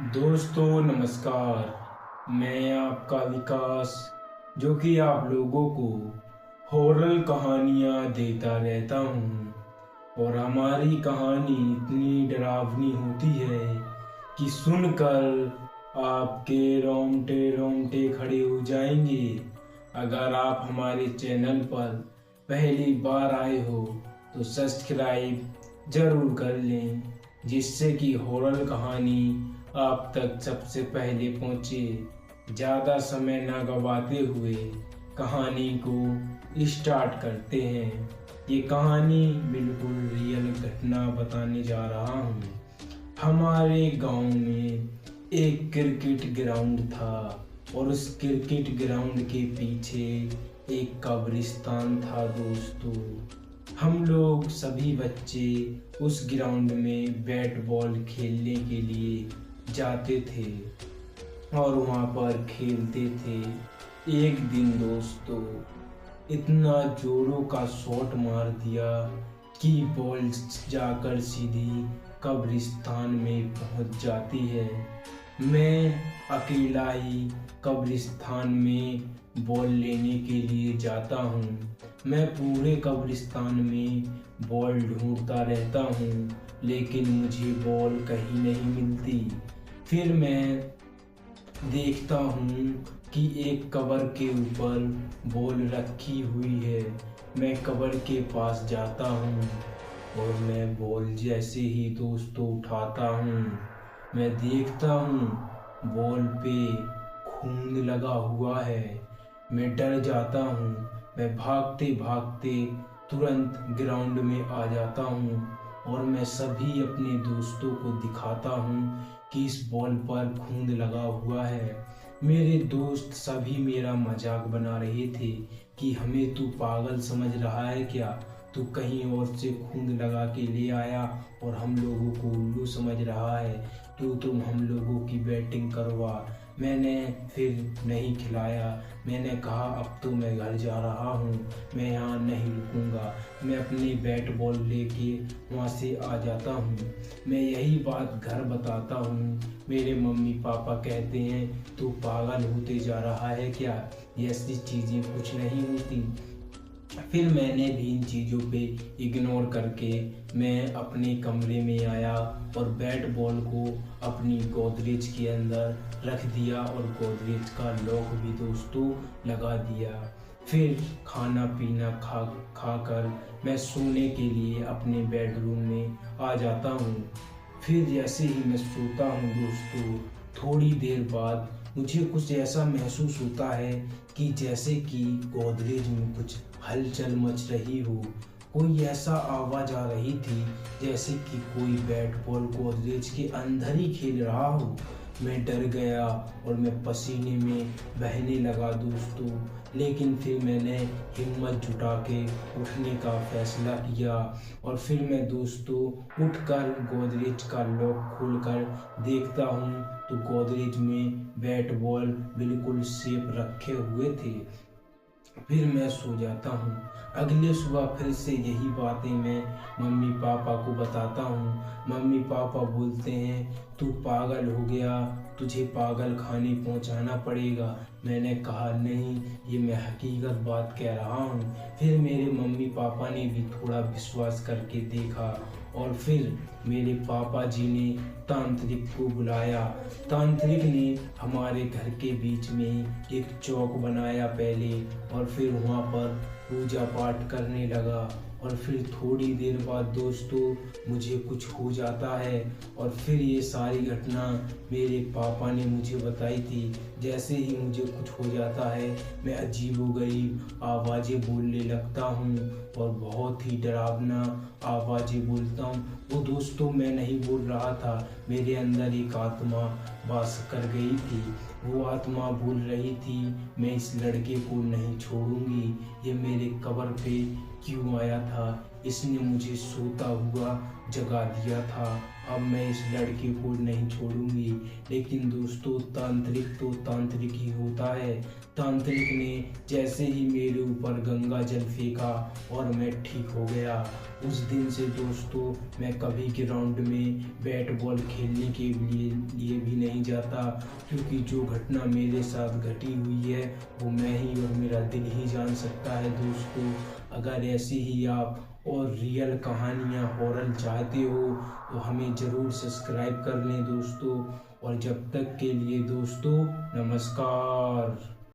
दोस्तों नमस्कार। मैं आपका विकास जो कि आप लोगों को हॉरर कहानियाँ देता रहता हूँ। और हमारी कहानी इतनी डरावनी होती है कि सुनकर आपके रोंगटे रोंगटे खड़े हो जाएंगे। अगर आप हमारे चैनल पर पहली बार आए हो तो सब्सक्राइब ज़रूर कर लें, जिससे कि हॉरर कहानी आप तक सबसे पहले पहुँचे। ज़्यादा समय ना गवाते हुए कहानी को स्टार्ट करते हैं। ये कहानी बिल्कुल रियल घटना बताने जा रहा हूँ। हमारे गांव में एक क्रिकेट ग्राउंड था और उस क्रिकेट ग्राउंड के पीछे एक कब्रिस्तान था। दोस्तों, हम लोग सभी बच्चे उस ग्राउंड में बैट बॉल खेलने के लिए जाते थे और वहाँ पर खेलते थे। एक दिन दोस्तों इतना जोरों का शॉट मार दिया कि बॉल जाकर सीधी कब्रिस्तान में पहुँच जाती है। मैं अकेला ही कब्रिस्तान में बॉल लेने के लिए जाता हूँ। मैं पूरे कब्रिस्तान में बॉल ढूंढता रहता हूँ, लेकिन मुझे बॉल कहीं नहीं मिलती। फिर मैं देखता हूँ कि एक कबर के ऊपर बॉल रखी हुई है। मैं कबर के पास जाता हूँ और मैं बॉल जैसे ही दोस्तों उठाता हूँ, मैं देखता हूँ बॉल पे खून लगा हुआ है। मैं डर जाता हूँ। मैं भागते भागते तुरंत ग्राउंड में आ जाता हूँ और मैं सभी अपने दोस्तों को दिखाता हूँ कि इस बॉल पर खून लगा हुआ है। मेरे दोस्त सभी मेरा मजाक बना रहे थे कि हमें तू पागल समझ रहा है क्या? तू कहीं और से खून लगा के ले आया और हम लोगों को उल्लू समझ रहा है। तुम हम लोगों की बैटिंग करवा। मैंने फिर नहीं खिलाया। मैंने कहा अब तो मैं घर जा रहा हूँ, मैं यहाँ नहीं रुकूँगा। मैं अपनी बैट बॉल लेके वहाँ से आ जाता हूँ। मैं यही बात घर बताता हूँ। मेरे मम्मी पापा कहते हैं तू पागल होते जा रहा है क्या? ऐसी चीज़ें कुछ नहीं होती। फिर मैंने भी इन चीज़ों पे इग्नोर करके मैं अपने कमरे में आया और बैट बॉल को अपनी गोदरेज के अंदर रख दिया और गोदरेज का लॉक भी दोस्तों लगा दिया। फिर खाना पीना खा कर मैं सोने के लिए अपने बेडरूम में आ जाता हूँ। फिर जैसे ही मैं सोता हूँ दोस्तों, थोड़ी देर बाद मुझे कुछ ऐसा महसूस होता है कि जैसे कि गोदरेज में कुछ हलचल मच रही हो। कोई ऐसा आवाज़ आ रही थी जैसे कि कोई बैट बॉल गोदरेज के अंदर ही खेल रहा हो। मैं डर गया और मैं पसीने में बहने लगा दोस्तों। लेकिन फिर मैंने हिम्मत जुटा के उठने का फैसला किया और फिर मैं दोस्तों उठकर गोदरेज का लॉक खोलकर देखता हूँ तो गोदरेज में बैट बॉल बिल्कुल सेफ रखे हुए थे। फिर मैं सो जाता हूँ। अगले सुबह फिर से यही बातें मैं मम्मी पापा को बताता हूँ। मम्मी पापा बोलते हैं तू पागल हो गया, तुझे पागल खाने पहुँचाना पड़ेगा। मैंने कहा नहीं, ये मैं हकीकत बात कह रहा हूँ। फिर मेरे मम्मी पापा ने भी थोड़ा विश्वास करके देखा और फिर मेरे पापा जी ने तांत्रिक को बुलाया। तांत्रिक ने हमारे घर के बीच में एक चौक बनाया पहले और फिर वहाँ पर पूजा पाठ करने लगा। और फिर थोड़ी देर बाद दोस्तों मुझे कुछ हो जाता है और फिर ये सारी घटना मेरे पापा ने मुझे बताई थी। जैसे ही मुझे कुछ हो जाता है मैं अजीबोगरीब आवाज़ें बोलने लगता हूँ और बहुत ही डरावना आवाज़ें बोलता हूँ। वो दोस्तों मैं नहीं बोल रहा था, मेरे अंदर एक आत्मा वास कर गई थी। वो आत्मा बोल रही थी मैं इस लड़के को नहीं छोड़ूंगी। ये मेरे कब्र पे क्यों आया था? इसने मुझे सोता हुआ जगा दिया था। अब मैं इस लड़के को नहीं छोड़ूंगी। लेकिन दोस्तों तांत्रिक तो तांत्रिक ही होता है। तांत्रिक ने जैसे ही मेरे ऊपर गंगा जल फेंका और मैं ठीक हो गया। उस दिन से दोस्तों मैं कभी ग्राउंड में बैट बॉल खेलने के लिए भी नहीं नहीं जाता, क्योंकि जो घटना मेरे साथ घटी हुई है वो मैं ही और मेरा दिल ही जान सकता है। दोस्तों, अगर ऐसी ही आप और रियल कहानियाँ हॉरर चाहते हो तो हमें ज़रूर सब्सक्राइब कर लें दोस्तों। और जब तक के लिए दोस्तों, नमस्कार।